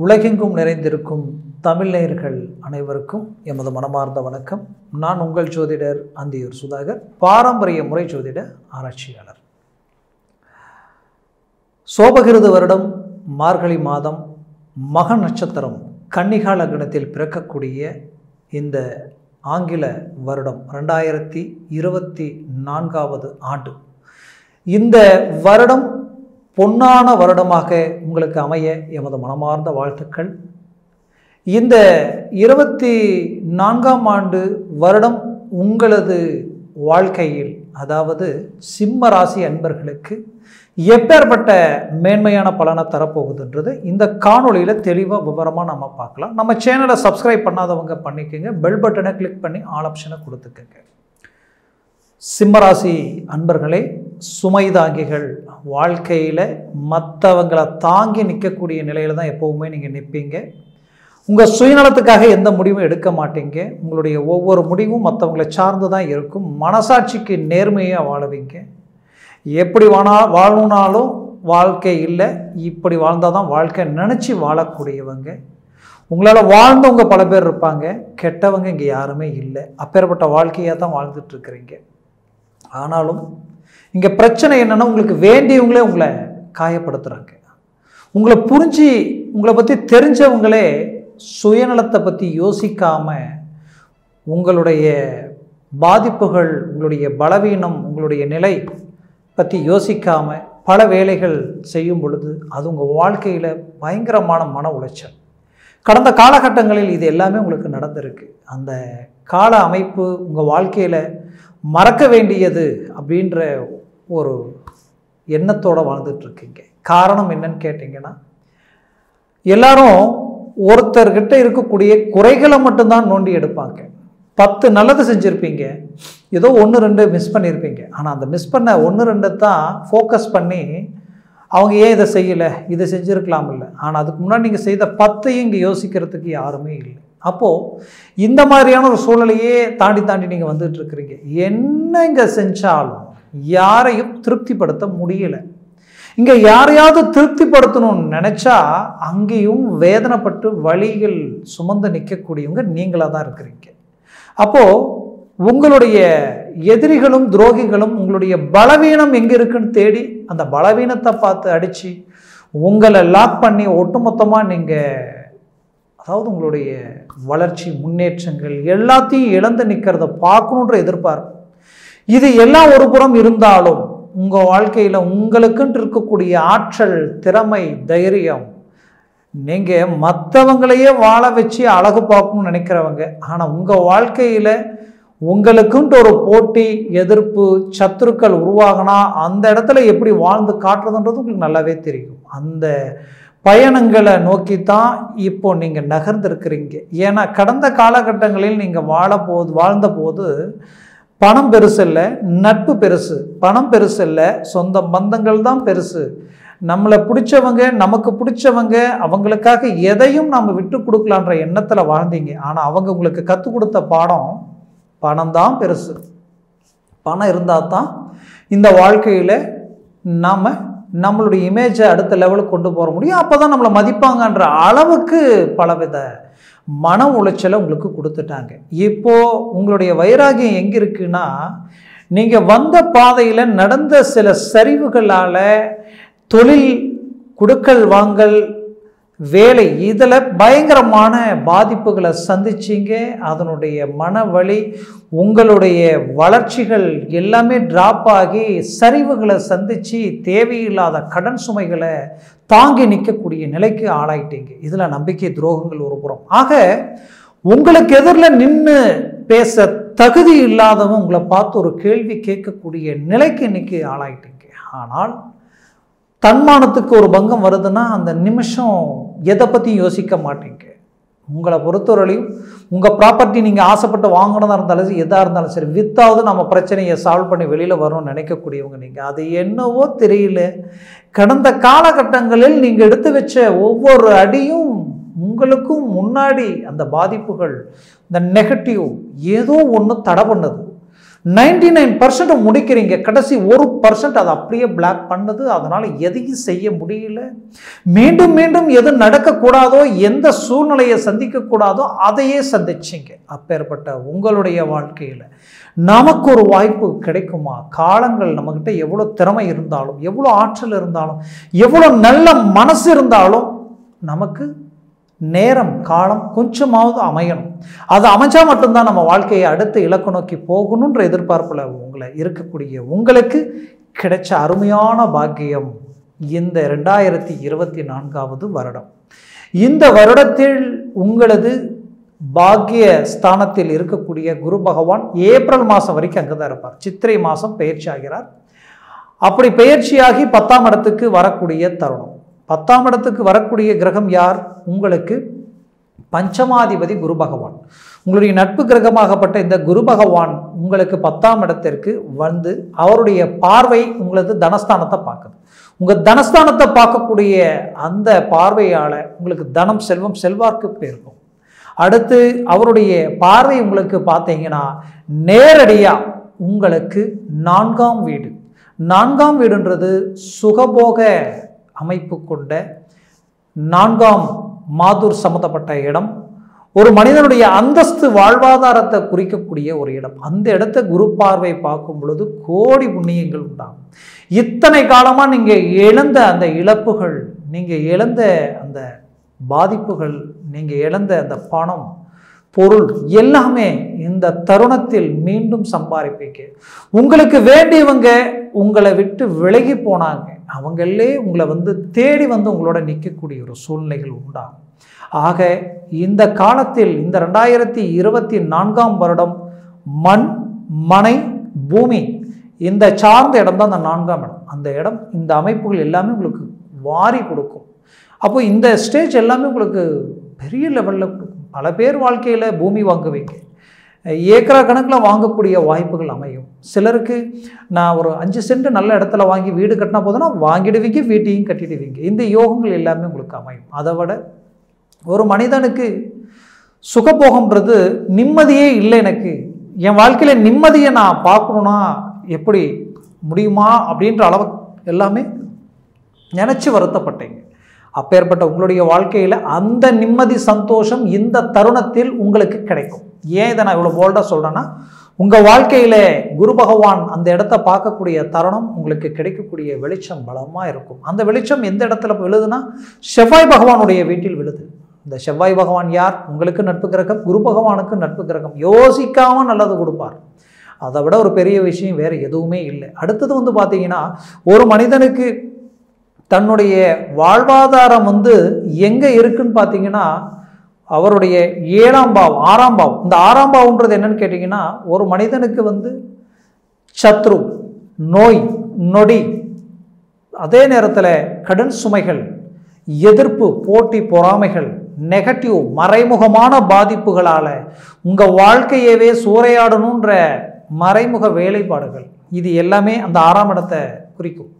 உலகெங்கும் நிறைந்திருக்கும் தமிழ் நேயர்கள் அனைவருக்கும் எமது மனமார்ந்த வணக்கம். நான் உங்கள் ஜோதிடர் அந்தியூர் சுதாகர், பாரம்பரிய முறை ஜோதிட ஆராய்ச்சியாளர். சோபகிருது வருடம் மார்கழி மாதம் மக நட்சத்திரம் கன்னிகா லக்னத்தில் பிறக்கக்கூடிய இந்த ஆங்கில வருடம் 2024வது ஆண்டு. இந்த வருடம் பொன்னான வருடமாக உங்களுக்கு அமைய எமது மனமார்ந்த வாழ்த்துக்கள். இந்த 24ஆம் ஆண்டு வருடம் உங்களது வாழ்க்கையில், அதாவது சிம்ம ராசி அன்பர்களுக்கு எப்பேற்பட்ட மேன்மையான பலனை தரப்போகுதுன்றது இந்த காணொலியில் தெளிவாக விவரமாக நம்ம பார்க்கலாம். நம்ம சேனலை சப்ஸ்கிரைப் பண்ணாதவங்க பண்ணிக்கோங்க, பெல் பட்டனை கிளிக் பண்ணி ஆல் ஆப்ஷனை கொடுத்துக்கங்க. சிம்மராசி அன்பர்களே, சுமைதாங்கிகள், வாழ்க்கையில் மற்றவங்களை தாங்கி நிற்கக்கூடிய நிலையில் தான் எப்போவுமே நீங்கள் நிற்பீங்க. உங்கள் சுயநலத்துக்காக எந்த முடிவும் எடுக்க மாட்டீங்க. உங்களுடைய ஒவ்வொரு முடிவும் மற்றவங்களை சார்ந்து தான் இருக்கும். மனசாட்சிக்கு நேர்மையாக வாழுவீங்க. எப்படி வாழணுனாலும் வாழ்க்கை இல்லை, இப்படி வாழ்ந்தால் தான் வாழ்க்கை நினச்சி வாழக்கூடியவங்க. உங்களால் வாழ்ந்தவங்க பல பேர் இருப்பாங்க, கெட்டவங்க இங்கே யாருமே இல்லை. அப்பேற்பட்ட வாழ்க்கையாக தான் வாழ்ந்துட்டுருக்குறீங்க. ஆனாலும் இங்கே பிரச்சனை என்னென்னா, உங்களுக்கு வேண்டியவங்களே உங்களை காயப்படுத்துகிறாங்க. உங்களை புரிஞ்சு உங்களை பற்றி தெரிஞ்சவங்களே சுயநலத்தை பற்றி யோசிக்காமல் உங்களுடைய பாதிப்புகள், உங்களுடைய பலவீனம், உங்களுடைய நிலை பற்றி யோசிக்காமல் பல வேலைகள் செய்யும் பொழுது அது உங்கள் வாழ்க்கையில் பயங்கரமான மன உளைச்சல். கடந்த காலகட்டங்களில் இது எல்லாமே உங்களுக்கு நடந்திருக்கு. அந்த கால அமைப்பு உங்கள் வாழ்க்கையில் மறக்க வேண்டியது அப்படின்ற ஒரு எண்ணத்தோடு வாழ்ந்துட்டுருக்கீங்க. காரணம் என்னன்னு கேட்டிங்கன்னா, எல்லாரும் ஒருத்தர்கிட்ட இருக்கக்கூடிய குறைகளை மட்டும்தான் நோண்டி எடுப்பாங்க. 10 நல்லது செஞ்சுருப்பீங்க, ஏதோ 1-2 மிஸ் பண்ணியிருப்பீங்க. ஆனால் அந்த மிஸ் பண்ண 1-2 தான் ஃபோக்கஸ் பண்ணி அவங்க ஏன் இதை செய்யலை, இதை செஞ்சுருக்கலாம் இல்லை. ஆனால் அதுக்கு முன்னாடி நீங்கள் செய்த 10ஐயும் இங்கே யோசிக்கிறதுக்கு யாருமே இல்லை. அப்போது இந்த மாதிரியான ஒரு சூழ்நிலையே தாண்டி நீங்கள் வந்துட்டுருக்குறீங்க. என்ன இங்கே செஞ்சாலும் யாரையும் திருப்திப்படுத்த முடியலை. இங்கே யாரையாவது திருப்திப்படுத்தணும்னு நினச்சா அங்கேயும் வேதனைப்பட்டு வழிகள் சுமந்து நிற்கக்கூடியவங்க நீங்களாக தான் இருக்கிறீங்க. அப்போது உங்களுடைய எதிரிகளும் துரோகிகளும் உங்களுடைய பலவீனம் எங்கே இருக்குன்னு தேடி அந்த பலவீனத்தை பார்த்து அடித்து உங்களை லாக் பண்ணி ஒட்டுமொத்தமாக நீங்கள், அதாவது உங்களுடைய வளர்ச்சி முன்னேற்றங்கள் எல்லாத்தையும் இழந்து நிற்கிறத பார்க்கணுன்ற எதிர்பார்ப்பு, இது எல்லாம் ஒரு புறம் இருந்தாலும் உங்கள் வாழ்க்கையில் உங்களுக்குன்ட்டு இருக்கக்கூடிய ஆற்றல், திறமை, தைரியம், நீங்கள் மற்றவங்களையே வாழ வச்சு அழகு பார்க்கணும்னு நினைக்கிறவங்க. ஆனால் உங்கள் வாழ்க்கையில் உங்களுக்குன்ட்டு ஒரு போட்டி, எதிர்ப்பு, சத்துருக்கள் உருவாகினா அந்த இடத்துல எப்படி வாழ்ந்து காட்டுறதுன்றது உங்களுக்கு நல்லாவே தெரியும். அந்த பயணங்களை நோக்கி தான் இப்போ நீங்கள் நகர்ந்துருக்கிறீங்க. ஏன்னா கடந்த காலகட்டங்களில் நீங்கள் வாழ்ந்தபோது பணம் பெருசு இல்லை, நட்பு பெருசு. பணம் பெருசு இல்லை, சொந்த பந்தங்கள் தான் பெருசு. நம்மளை பிடிச்சவங்க, நமக்கு பிடிச்சவங்க, அவங்களுக்காக எதையும் நம்ம விட்டு கொடுக்கலான்ற எண்ணத்தில் வாழ்ந்தீங்க. ஆனால் அவங்க உங்களுக்கு கற்றுக் கொடுத்த பாடம், பணம் தான் பெருசு. பணம் இருந்தால் தான் இந்த வாழ்க்கையில் நாம் நம்மளுடைய இமேஜை அடுத்த லெவலுக்கு கொண்டு போக முடியும். அப்போ தான் நம்மளை மதிப்பாங்கன்ற அளவுக்கு பலவித மன உளைச்சலை உங்களுக்கு கொடுத்துட்டாங்க. இப்போது உங்களுடைய வைராகியம் எங்கே இருக்குன்னா, நீங்கள் வந்த பாதையில் நடந்த சில சரிவுகளால் தொழில், குடுக்கல் வாங்கல், வேலை, இதில் பயங்கரமான பாதிப்புகளை சந்திச்சிங்க. அதனுடைய மனவலி, உங்களுடைய வளர்ச்சிகள் எல்லாமே ட்ராப் ஆகி சரிவுகளை சந்தித்து தேவையில்லாத கடன் சுமைகளை தாங்கி நிற்கக்கூடிய நிலைக்கு ஆளாயிட்டீங்க. இதில் நம்பிக்கை துரோகங்கள் ஒரு புறம். ஆக உங்களுக்கு எதிரில் நின்று பேச தகுதி இல்லாதவங்க உங்களை பார்த்து ஒரு கேள்வி கேட்கக்கூடிய நிலைக்கு இன்னைக்கு ஆளாயிட்டீங்க. ஆனால் தன்மானத்துக்கு ஒரு பங்கம் வருதுன்னா அந்த நிமிஷம் எதை பற்றியும் யோசிக்க மாட்டீங்க. உங்களை பொறுத்தவரையிலையும் உங்கள் ப்ராப்பர்ட்டி நீங்கள் ஆசைப்பட்டு வாங்கினதாக இருந்தாலும் சரி, எதாக இருந்தாலும் சரி, வித்தாவது நம்ம பிரச்சனையை சால்வ் பண்ணி வெளியில் வரணும்னு நினைக்கக்கூடியவங்க நீங்கள். அது என்னவோ தெரியல, கடந்த காலகட்டங்களில் நீங்கள் எடுத்து வச்ச ஒவ்வொரு அடியும் உங்களுக்கும் முன்னாடி அந்த பாதிப்புகள், இந்த நெகட்டிவ் ஏதோ ஒன்று தடை பண்ணுது. 99% முடிக்கிறீங்க, கடைசி 1% அதை அப்படியே பிளாக் பண்ணுது. அதனால எதையும் செய்ய முடியல. மீண்டும் மீண்டும் எது நடக்கக்கூடாதோ, எந்த சூழ்நிலையை சந்திக்கக்கூடாதோ அதையே சந்திச்சிங்க. அப்பேற்பட்ட உங்களுடைய வாழ்க்கையில் நமக்கு ஒரு வாய்ப்பு கிடைக்குமா? காலங்கள் நம்மகிட்ட எவ்வளோ திறமை இருந்தாலும், எவ்வளோ ஆற்றல் இருந்தாலும், எவ்வளோ நல்ல மனசு இருந்தாலும், நமக்கு நேரம் காலம் கொஞ்சமாவது அமையணும். அது அமைச்சா மட்டும்தான் நம்ம வாழ்க்கையை அடுத்த இலக்கு நோக்கி போகணுன்ற எதிர்பார்ப்பில் உங்களை இருக்கக்கூடிய உங்களுக்கு கிடைச்ச அருமையான பாக்கியம் இந்த 2024 வருடம். இந்த வருடத்தில் உங்களது பாக்கிய ஸ்தானத்தில் இருக்கக்கூடிய குரு பகவான் ஏப்ரல் மாதம் வரைக்கும் அங்கே தான் இருப்பார். சித்திரை மாதம் பயிற்சி ஆகிறார். அப்படி பயிற்சியாகி 10ஆம் இடத்துக்கு வரக்கூடிய தருணம். 10ஆம் இடத்துக்கு வரக்கூடிய கிரகம் யார்? உங்களுக்கு பஞ்சமாதிபதி குரு பகவான். உங்களுடைய நட்பு கிரகமாகப்பட்ட இந்த குரு பகவான் உங்களுக்கு 10ஆம் இடத்திற்கு வந்து அவருடைய பார்வை உங்களது தனஸ்தானத்தை பார்க்குது. உங்கள் தனஸ்தானத்தை பார்க்கக்கூடிய அந்த பார்வையால் உங்களுக்கு தனம் செல்வம் செல்வாக்கு போயிருக்கும். அடுத்து அவருடைய பார்வை உங்களுக்கு பார்த்தீங்கன்னா நேரடியாக உங்களுக்கு 4ஆம் வீடு. 4ஆம் வீடுன்றது சுகபோக அமைப்பு கொண்ட 4ஆம் மாதூர் சம்மந்தப்பட்ட இடம். ஒரு மனிதனுடைய அந்தஸ்து வாழ்வாதாரத்தை குறிக்கக்கூடிய ஒரு இடம். அந்த இடத்த குரு பார்வை பார்க்கும் பொழுது கோடி புண்ணியங்கள் உண்டாகும். இத்தனை காலமாக நீங்கள் இழந்த அந்த இழப்புகள், நீங்கள் இழந்த அந்த பாதிப்புகள், நீங்கள் இழந்த அந்த பணம் பொருள் எல்லாமே இந்த தருணத்தில் மீண்டும் சம்பாதிப்பீங்க. உங்களுக்கு வேண்டியவங்க உங்களை விட்டு விலகி போனாங்க, அவங்களே உங்களை தேடி உங்களோட நிற்கக்கூடிய ஒரு சூழ்நிலைகள் உண்டாகும். ஆக இந்த காலத்தில் இந்த 2024 வருடம் மண் மனை பூமி இந்த சார்ந்த இடம் தான் அந்த 4ஆம் இடம். அந்த இடம் இந்த அமைப்புகள் எல்லாமே உங்களுக்கு வாரி கொடுக்கும். அப்போ இந்த ஸ்டேஜ் எல்லாமே உங்களுக்கு பெரிய லெவலில் கொடுக்கும். பல பேர் வாழ்க்கையில் பூமி வாங்குவீங்க, ஏக்கரா கணக்கில் வாங்கக்கூடிய வாய்ப்புகள் அமையும். சிலருக்கு நான் ஒரு 5 சென்ட் நல்ல இடத்துல வாங்கி வீடு கட்டினா போதுன்னா வாங்கிடுவீங்க, வீட்டையும் கட்டிடுவீங்க. இந்த யோகங்கள் எல்லாமே உங்களுக்கு அமையும். அதை விட ஒரு மனிதனுக்கு சுகபோகம்ன்றது நிம்மதியே இல்லை. எனக்கு என் வாழ்க்கையில் நிம்மதியை நான் பார்க்கணுன்னா எப்படி முடியுமா அப்படின்ற அளவு எல்லாமே நினச்சி வருத்தப்பட்டீங்க. அப்பேற்பட்ட உங்களுடைய வாழ்க்கையில் அந்த நிம்மதி சந்தோஷம் இந்த தருணத்தில் உங்களுக்கு கிடைக்கும். ஏன் இதை நான் இவ்வளோ போல்டாக சொல்கிறேன்னா, உங்கள் வாழ்க்கையில் குரு பகவான் அந்த இடத்த பார்க்கக்கூடிய தருணம் உங்களுக்கு கிடைக்கக்கூடிய வெளிச்சம் பலமாக இருக்கும். அந்த வெளிச்சம் எந்த இடத்துல விழுதுன்னா செவ்வாய் பகவானுடைய வீட்டில் விழுது. இந்த செவ்வாய் பகவான் யார்? உங்களுக்கு நட்பு கிரகம், குரு பகவானுக்கு நட்பு கிரகம். யோசிக்காமல் நல்லது கொடுப்பார். அதை விட ஒரு பெரிய விஷயம் வேறு எதுவுமே இல்லை. அடுத்தது பார்த்தீங்கன்னா, ஒரு மனிதனுக்கு தன்னுடைய வாழ்வாதாரம் எங்கே இருக்குன்னு பார்த்தீங்கன்னா அவருடைய 7ஆம் பாவம் 6ஆம் பாவம். இந்த 6ஆம் பாவம்ன்றது என்னன்னு கேட்டிங்கன்னா, ஒரு மனிதனுக்கு சத்ரு, நோய் நொடி, அதே நேரத்தில் கடன் சுமைகள், எதிர்ப்பு, போட்டி, பொறாமைகள், நெகட்டிவ் மறைமுகமான பாதிப்புகளால் உங்கள் வாழ்க்கையவே சூறையாடணுன்ற மறைமுக வேலைப்பாடுகள், இது எல்லாமே அந்த 6ஆம் இடத்தை குறிக்கும்.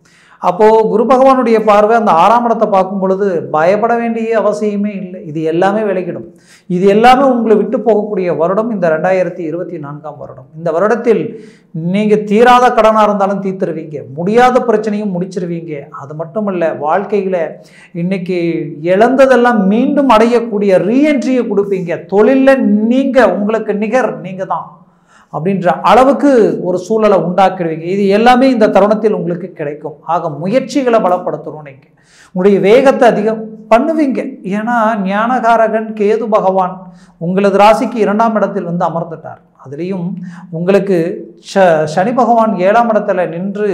அப்போது குரு பகவானுடைய பார்வை அந்த 6ஆம் இடத்தை பார்க்கும் பொழுது பயப்பட வேண்டிய அவசியமே இல்லை. இது எல்லாமே விலகிடும். இது எல்லாமே உங்களை விட்டு போகக்கூடிய வருடம் இந்த 2024 வருடம். இந்த வருடத்தில் நீங்கள் தீராத கடனாக இருந்தாலும் தீர்த்துருவீங்க, முடியாத பிரச்சனையும் முடிச்சிருவீங்க. அது மட்டும் இல்லை, வாழ்க்கையில் இன்னைக்கு இழந்ததெல்லாம் மீண்டும் அடையக்கூடிய ரீஎன்ட்ரியை கொடுப்பீங்க. தொழிலில் நீங்கள் உங்களுக்கு நிகர் நீங்கள் தான் அப்படின்ற அளவுக்கு ஒரு சூழலை உண்டாக்கிடுவீங்க. இது எல்லாமே இந்த தருணத்தில் உங்களுக்கு கிடைக்கும். ஆக முயற்சிகளை பலப்படுத்தணும். நீங்கள் உங்களுடைய வேகத்தை அதிகம் பண்ணுவீங்க. ஏன்னா ஞானகாரகன் கேது பகவான் உங்களது ராசிக்கு 2ஆம் இடத்தில் அமர்ந்துட்டார். அதுலேயும் உங்களுக்கு சனி பகவான் 7ஆம் இடத்துல நின்று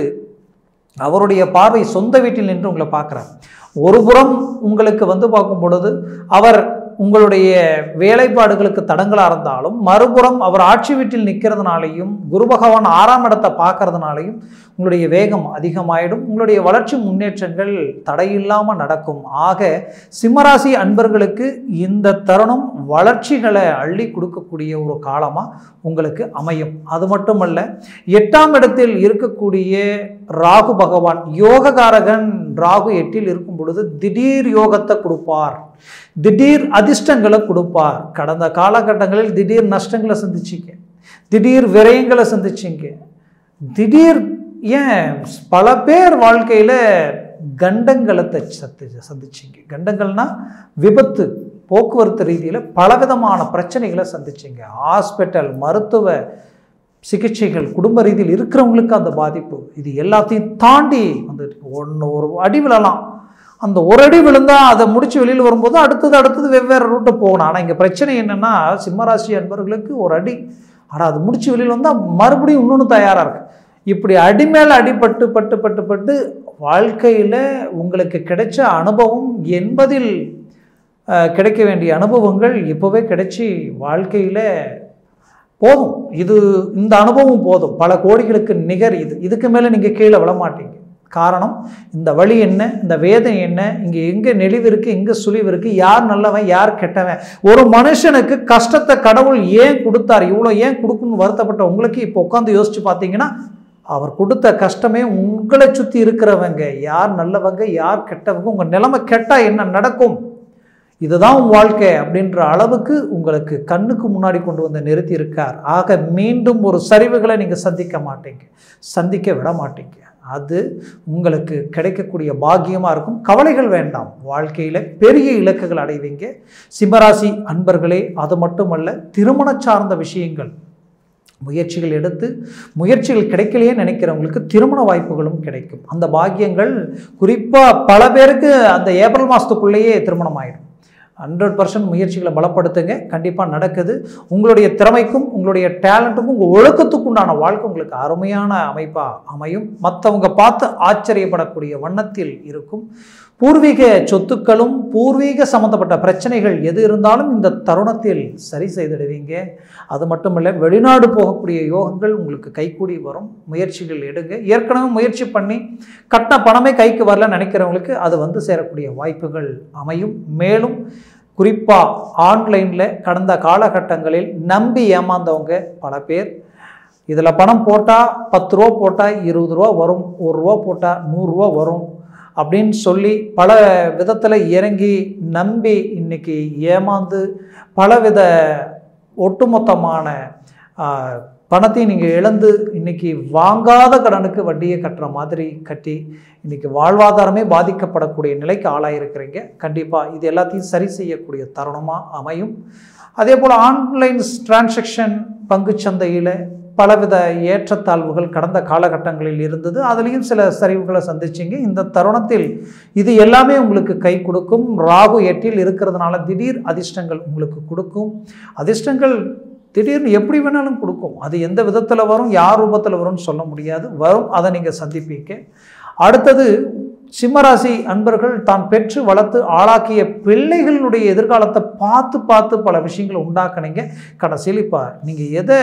அவருடைய பார்வை சொந்த வீட்டில் நின்று உங்களை பார்க்குறார். ஒரு புறம் உங்களுக்கு பார்க்கும் பொழுது அவர் உங்களுடைய வேலைப்பாடுகளுக்கு தடங்களாக இருந்தாலும், மறுபுறம் அவர் ஆட்சி வீட்டில் நிற்கிறதுனாலையும் குரு பகவான் 6ஆம் இடத்தை பார்க்கறதுனாலையும் உங்களுடைய வேகம் அதிகமாயிடும். உங்களுடைய வளர்ச்சி முன்னேற்றங்கள் தடையில்லாமல் நடக்கும். ஆக சிம்மராசி அன்பர்களுக்கு இந்த தருணம் வளர்ச்சிகளை அள்ளி கொடுக்கக்கூடிய ஒரு காலமாக உங்களுக்கு அமையும். அது மட்டுமல்ல, 8ஆம் இடத்தில் இருக்கக்கூடிய ராகு பகவான், யோககாரகன் ராகு 8இல் இருக்கும் பொழுது திடீர் யோகத்தை கொடுப்பார், திடீர் அதிர்ஷ்டங்களை கொடுப்பார். கடந்த காலகட்டங்களில் திடீர் நஷ்டங்களை சந்திச்சிக்க, திடீர் விரயங்களை சந்திச்சிங்க. திடீர் ஏன் பல பேர் வாழ்க்கையில் கண்டங்களை சந்திச்சிங்க. கண்டங்கள்னா விபத்து, போக்குவரத்து ரீதியில் பலவிதமான பிரச்சனைகளை சந்திச்சிங்க. ஹாஸ்பிட்டல், மருத்துவ சிகிச்சைகள், குடும்ப ரீதியில் இருக்கிறவங்களுக்கு அந்த பாதிப்பு, இது எல்லாத்தையும் தாண்டி வந்துட்டு ஒரு அடி விழலாம். அந்த ஒரு அடி விழுந்தால் அதை முடித்து வெளியில் வரும்போது அடுத்தது வெவ்வேறு ரூட்டை போகணும். ஆனால் இங்கே பிரச்சனை என்னென்னா, சிம்மராசி அன்பர்களுக்கு ஒரு அடி, ஆனால் அது முடித்து வெளியில் வந்தால் மறுபடியும் இன்னொன்று தயாராக இருக்குது. இப்படி அடி மேலே அடிபட்டு பட்டு பட்டு பட்டு வாழ்க்கையில் உங்களுக்கு கிடைச்ச அனுபவம் 80 கிடைக்க வேண்டிய அனுபவங்கள் இப்போவே கிடைச்சி வாழ்க்கையில் போதும். இந்த அனுபவம் போதும், பல கோடிகளுக்கு நிகர். இதுக்கு மேலே நீங்கள் கீழே விழ மாட்டீங்க. காரணம், இந்த வழி என்ன, இந்த வேதனை என்ன, இங்கே எங்கே நெளிவு இருக்குது, எங்கே சுழிவு இருக்குது, யார் நல்லவன் யார் கெட்டவன். ஒரு மனுஷனுக்கு கஷ்டத்தை கடவுள் ஏன் கொடுத்தார், இவ்வளோ ஏன் கொடுக்கணும்னு வருத்தப்பட்ட உங்களுக்கு இப்போ உட்காந்து யோசிச்சு பார்த்தீங்கன்னா, அவர் கொடுத்த கஷ்டமே உங்களை சுற்றி இருக்கிறவங்க யார் நல்லவங்க யார் கெட்டவங்க, உங்கள் நிலைமை கெட்டால் என்ன நடக்கும், இதுதான் உன் வாழ்க்கை அப்படின்ற அளவுக்கு உங்களுக்கு கண்ணுக்கு முன்னாடி கொண்டு வந்து நிறுத்தி இருக்கார். ஆக மீண்டும் ஒரு சரிவுகளை நீங்கள் சந்திக்க விட மாட்டீங்க. அது உங்களுக்கு கிடைக்கக்கூடிய பாக்கியமாக இருக்கும். கவலைகள் வேண்டாம், வாழ்க்கையில் பெரிய இலக்குகள் அடைவீங்க. சிம்மராசி அன்பர்களே, அது மட்டுமல்ல, திருமண சார்ந்த விஷயங்கள் முயற்சிகள் எடுத்து முயற்சிகள் கிடைக்கலையே நினைக்கிறவங்களுக்கு திருமண வாய்ப்புகளும் கிடைக்கும். அந்த பாக்கியங்கள் குறிப்பாக பல பேருக்கு அந்த ஏப்ரல் மாதத்துக்குள்ளேயே திருமணம் ஆகிடும். 100% முயற்சிகளை பலப்படுத்துங்க, கண்டிப்பாக நடக்குது. உங்களுடைய திறமைக்கும் உங்களுடைய டேலண்ட்டுக்கும் உங்கள் ஒழுக்கத்துக்கு உண்டான வாழ்க்கை உங்களுக்கு அருமையான அமைப்பாக அமையும். மற்றவங்க பார்த்து ஆச்சரியப்படக்கூடிய வண்ணத்தில் இருக்கும். பூர்வீக சொத்துக்களும் பூர்வீக சம்பந்தப்பட்ட பிரச்சனைகள் எது இருந்தாலும் இந்த தருணத்தில் சரி செய்திடுவீங்க. அது மட்டும் இல்லை, வெளிநாடு போகக்கூடிய யோகங்கள் உங்களுக்கு கைகூடி வரும். முயற்சிகள் எடுங்க. ஏற்கனவே முயற்சி பண்ணி கட்ட பணமே கைக்கு வரல நினைக்கிறவங்களுக்கு அது வந்து சேரக்கூடிய வாய்ப்புகள் அமையும். மேலும் குறிப்பாக ஆன்லைனில் கடந்த காலகட்டங்களில் நம்பி ஏமாந்தவங்க பல பேர், இதில் பணம் போட்டால் 10 ரூபா போட்டால் 20 ரூபா வரும், 1 ரூபா போட்டால் 100 ரூபா வரும் அப்படின்னு சொல்லி பல விதத்தில் இறங்கி நம்பி இன்னைக்கு ஏமாந்து பலவித ஒட்டுமொத்தமான பணத்தையும் நீங்கள் இழந்து இன்னைக்கு வாங்காத கடனுக்கு வட்டியை கட்டுற மாதிரி கட்டி இன்னைக்கு வாழ்வாதாரமே பாதிக்கப்படக்கூடிய நிலைக்கு ஆளாயிருக்கிறீங்க. கண்டிப்பாக இது எல்லாத்தையும் சரி செய்யக்கூடிய தருணமாக அமையும். அதே போல் ஆன்லைன் டிரான்சாக்ஷன் பங்குச்சந்தையில் பலவித ஏற்றத்தாழ்வுகள் கடந்த காலகட்டங்களில் இருந்தது. அதுலேயும் சில சரிவுகளை சந்திச்சிங்க. இந்த தருணத்தில் இது எல்லாமே உங்களுக்கு கை கொடுக்கும். ராகு 8 இருக்கிறதுனால திடீர் அதிர்ஷ்டங்கள் உங்களுக்கு கொடுக்கும். அதிர்ஷ்டங்கள் திடீர்னு எப்படி வேணாலும் கொடுக்கும். அது எந்த விதத்தில் வரும், யார் ரூபத்தில் வரும்னு சொல்ல முடியாது, வரும். அதை நீங்கள் சந்திப்பீங்க. அடுத்தது, சிம்மராசி அன்பர்கள் தான் பெற்று வளர்த்து ஆளாக்கிய பிள்ளைகளுடைய எதிர்காலத்தை பார்த்து பல விஷயங்களை உண்டாக்குனீங்க. கடைசியில் இப்போ நீங்கள் எதை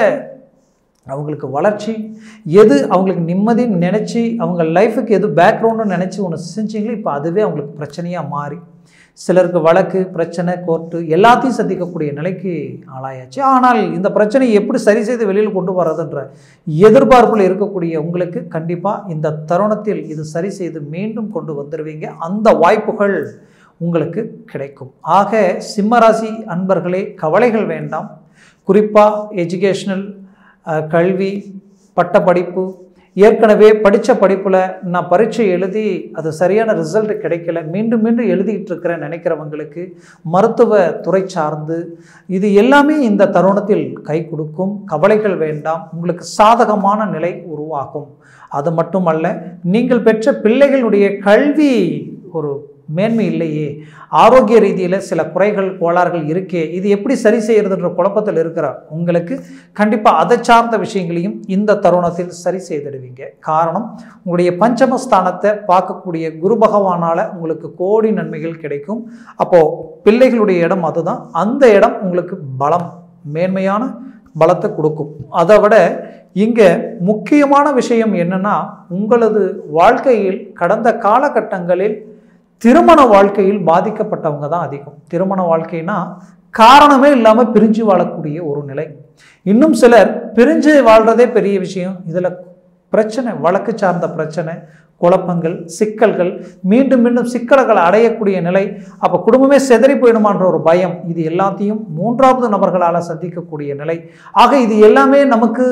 அவங்களுக்கு வளர்ச்சி, எது அவங்களுக்கு நிம்மதி நினச்சி, அவங்க லைஃபுக்கு எது பேக்ரவுண்டுன்னு நினச்சி ஒன்று செஞ்சீங்களோ இப்போ அதுவே அவங்களுக்கு பிரச்சனையாக மாறி சிலருக்கு வழக்கு, பிரச்சனை, கோர்ட்டு எல்லாத்தையும் சந்திக்கக்கூடிய நிலைக்கு ஆளாயாச்சு. ஆனால் இந்த பிரச்சனையை எப்படி சரி செய்து வெளியில் கொண்டு வர்றதுன்ற எதிர்பார்ப்பில் இருக்கக்கூடிய உங்களுக்கு கண்டிப்பாக இந்த தருணத்தில் இது சரி செய்து மீண்டும் கொண்டு வந்துடுவீங்க. அந்த வாய்ப்புகள் உங்களுக்கு கிடைக்கும். ஆக சிம்மராசி அன்பர்களே, கவலைகள் வேண்டாம். குறிப்பாக எஜுகேஷ்னல், கல்வி, பட்டப்படிப்பு, ஏற்கனவே படித்த படிப்பில் நான் பரீட்சை எழுதி அது சரியான ரிசல்ட் கிடைக்கல, மீண்டும் எழுதிக்கிட்டு இருக்கிறேன் நினைக்கிறவங்களுக்கு, மருத்துவ துறை சார்ந்து இது எல்லாமே இந்த தருணத்தில் கை கொடுக்கும். கவலைகள் வேண்டாம், உங்களுக்கு சாதகமான நிலை உருவாகும். அது மட்டுமல்ல, நீங்கள் பெற்ற பிள்ளைகளுடைய கல்வி ஒரு மேன்மை இல்லையே, ஆரோக்கிய ரீதியில் சில குறைகள் கோளாறுகள் இருக்கே, இது எப்படி சரி செய்யறதுன்ற குழப்பத்தில் இருக்கிற உங்களுக்கு கண்டிப்பாக அதை சார்ந்த விஷயங்களையும் இந்த தருணத்தில் சரி செய்திடுவீங்க. காரணம், உங்களுடைய பஞ்சமஸ்தானத்தை பார்க்கக்கூடிய குரு பகவானால் உங்களுக்கு கோடி நன்மைகள் கிடைக்கும். அப்போது பிள்ளைகளுடைய இடம் அதுதான். அந்த இடம் உங்களுக்கு பலம், மேன்மையான பலத்தை கொடுக்கும். அதை விட இங்கே முக்கியமான விஷயம் என்னன்னா, உங்களது வாழ்க்கையில் கடந்த காலகட்டங்களில் திருமண வாழ்க்கையில் பாதிக்கப்பட்டவங்க தான் அதிகம். திருமண வாழ்க்கைனா காரணமே இல்லாமல் பிரிஞ்சு வாழக்கூடிய ஒரு நிலை. இன்னும் சிலர் பிரிஞ்சு வாழ்கிறதே பெரிய விஷயம். இதில் பிரச்சனை, வழக்கு சார்ந்த பிரச்சனை, குழப்பங்கள், சிக்கல்கள், மீண்டும் மீண்டும் சிக்கல்கள் அடையக்கூடிய நிலை, அப்போ குடும்பமே சிதறி போயிடுமான்ற ஒரு பயம், இது எல்லாத்தையும் மூன்றாவது நபர்களால் சந்திக்கக்கூடிய நிலை. ஆக இது எல்லாமே நமக்கு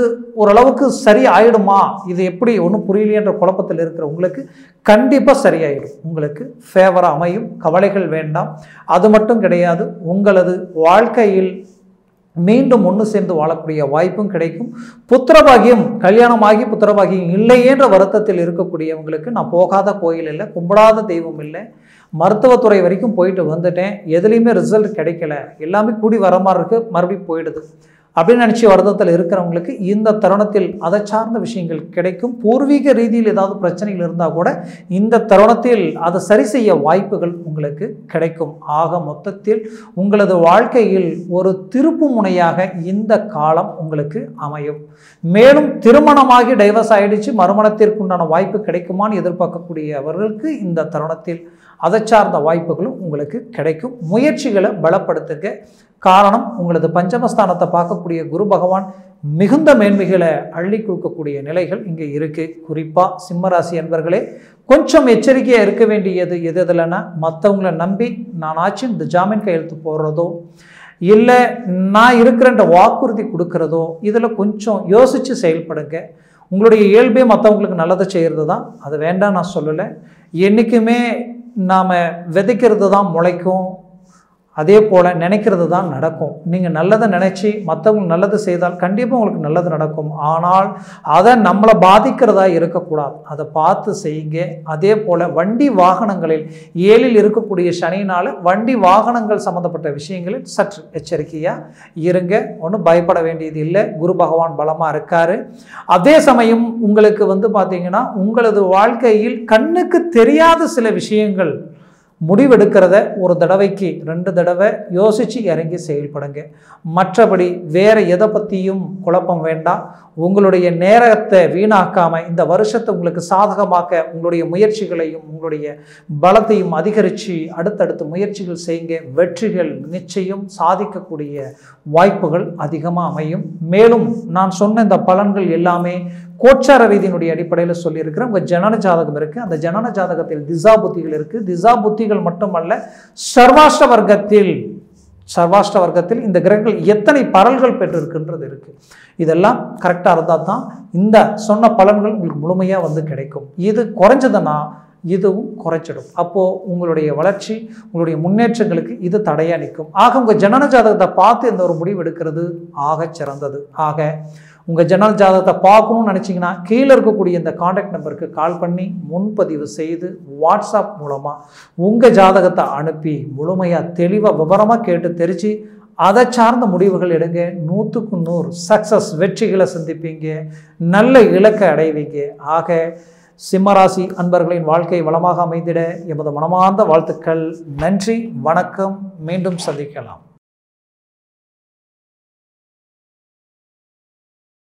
ஓரளவுக்கு சரி ஆயிடுமா, இது எப்படி ஒன்றும் புரியலையன்ற குழப்பத்தில் இருக்கிற உங்களுக்கு கண்டிப்பாக சரியாயிடும். உங்களுக்கு ஃபேவராக அமையும், கவலைகள் வேண்டாம். அது மட்டும் கிடையாது, உங்களது வாழ்க்கையில் மீண்டும் ஒன்று சேர்ந்து வாழக்கூடிய வாய்ப்பும் கிடைக்கும். புத்திரபாகியம், கல்யாணமாகி புத்திரபாகியம் இல்லையேன்ற வருத்தத்தில் இருக்கக்கூடியவங்களுக்கு நான் போகாத கோயில் இல்லை, கும்பிடாத தெய்வம் இல்லை, மருத்துவத்துறை வரைக்கும் போயிட்டு வந்துட்டேன், எதுலேயுமே ரிசல்ட் கிடைக்கல, எல்லாமே கூடி வர மாதிரி இருக்குது, மறுபடியும் போயிடுது அப்படின்னு நினச்சி வருத்தத்தில் இருக்கிறவங்களுக்கு இந்த தருணத்தில் அதை சார்ந்த விஷயங்கள் கிடைக்கும். பூர்வீக ரீதியில் ஏதாவது பிரச்சனைகள் இருந்தால் கூட இந்த தருணத்தில் அதை சரி செய்ய வாய்ப்புகள் உங்களுக்கு கிடைக்கும். ஆக மொத்தத்தில் உங்களது வாழ்க்கையில் ஒரு திருப்பு முனையாக இந்த காலம் உங்களுக்கு அமையும். மேலும் திருமணமாகி டைவர்ஸ் ஆகிடுச்சு, மறுமணத்திற்குண்டான வாய்ப்பு கிடைக்குமான்னு எதிர்பார்க்கக்கூடியவர்களுக்கு இந்த தருணத்தில் அதை சார்ந்த வாய்ப்புகளும் உங்களுக்கு கிடைக்கும். முயற்சிகளை பலப்படுத்துங்க. காரணம், உங்களது பஞ்சமஸ்தானத்தை பார்க்கக்கூடிய குரு பகவான் மிகுந்த மேன்மைகளை அள்ளி கொடுக்கக்கூடிய நிலைகள் இங்கே இருக்குது. குறிப்பாக சிம்மராசி அன்பர்களே, கொஞ்சம் எச்சரிக்கையாக இருக்க வேண்டியது எது எதுலன்னா, மற்றவங்களை நம்பி நான் ஆச்சு இந்த ஜாமீன் கையெழுத்து போடுறதோ இல்லை நான் இருக்கிறன்ற வாக்குறுதி கொடுக்குறதோ இதில் கொஞ்சம் யோசித்து செயல்படுங்க. உங்களுடைய இயல்பே மற்றவங்களுக்கு நல்லதை செய்கிறது தான், அது வேண்டாம் நான் சொல்லலை. என்றைக்குமே நாம் விதைக்கிறது தான் முளைக்கும், அதே போல் நினைக்கிறது தான் நடக்கும். நீங்கள் நல்லதை நினச்சி மற்றவங்களுக்கு நல்லது செய்தால் கண்டிப்பாக உங்களுக்கு நல்லது நடக்கும். ஆனால் அதை நம்மளை பாதிக்கிறதா இருக்கக்கூடாது, அதை பார்த்து செய்யுங்க. அதே போல் வண்டி வாகனங்களில் 7ல் இருக்கக்கூடிய சனியினால் வண்டி வாகனங்கள் சம்மந்தப்பட்ட விஷயங்களில் சற்று எச்சரிக்கையாக இருங்க. ஒன்றும் பயப்பட வேண்டியது இல்லை, குரு பகவான் பலமாக இருக்கார். அதே சமயம் உங்களுக்கு பார்த்தீங்கன்னா உங்களது வாழ்க்கையில் கண்ணுக்கு தெரியாத சில விஷயங்கள் முடிவெடுக்கிறத ஒரு தடவைக்கு 2 தடவை யோசித்து இறங்கி செயல்படுங்க. மற்றபடி வேறு எதை பற்றியும் குழப்பம் வேண்டாம். உங்களுடைய நேரத்தை வீணாக்காமல் இந்த வருஷத்தை உங்களுக்கு சாதகமாக்க உங்களுடைய முயற்சிகளையும் உங்களுடைய பலத்தையும் அதிகரித்து அடுத்தடுத்து முயற்சிகள் செய்யுங்க. வெற்றிகள் நிச்சயம் சாதிக்கக்கூடிய வாய்ப்புகள் அதிகமாக அமையும். மேலும் நான் சொன்ன இந்த பலன்கள் எல்லாமே கோச்சார ரீதியினுடைய அடிப்படையில் சொல்லியிருக்கிறேன். உங்கள் ஜனன ஜாதகம் இருக்குது, அந்த ஜனன ஜாதகத்தில் திசா புத்திகள் இருக்குது. திசா புத்திகள் மட்டுமல்ல, சர்வாஷ்ட வர்க்கத்தில் இந்த கிரகங்கள் எத்தனை பரல்கள் பெற்றிருக்குன்றது இருக்குது. இதெல்லாம் கரெக்டாக இருந்தால் தான் இந்த சொன்ன பலன்கள் உங்களுக்கு முழுமையாக கிடைக்கும். இது குறைஞ்சதுன்னா இதுவும் குறைச்சிடும். அப்போது உங்களுடைய வளர்ச்சி, உங்களுடைய முன்னேற்றங்களுக்கு இது தடையாக நிற்கும். ஆக உங்கள் ஜனன ஜாதகத்தை பார்த்து எந்த ஒரு முடிவு எடுக்கிறது ஆக சிறந்தது. ஆக உங்கள் ஜனன ஜாதகத்தை பார்க்கணும்னு நினச்சிங்கன்னா கீழே இருக்கக்கூடிய இந்த கான்டாக்ட் நம்பருக்கு கால் பண்ணி முன்பதிவு செய்து வாட்ஸ்அப் மூலமாக உங்கள் ஜாதகத்தை அனுப்பி முழுமையாக தெளிவாக விவரமாக கேட்டு தெரிஞ்சு அதை சார்ந்த முடிவுகள் எடுங்க. 100க்கு 100 சக்ஸஸ், வெற்றிகளை சந்திப்பீங்க, நல்ல இலக்கை அடைவீங்க. ஆக சிம்மராசி அன்பர்களின் வாழ்க்கை வளமாக அமைந்திட எமது மனமார்ந்த வாழ்த்துக்கள். நன்றி, வணக்கம். மீண்டும் சந்திக்கலாம்.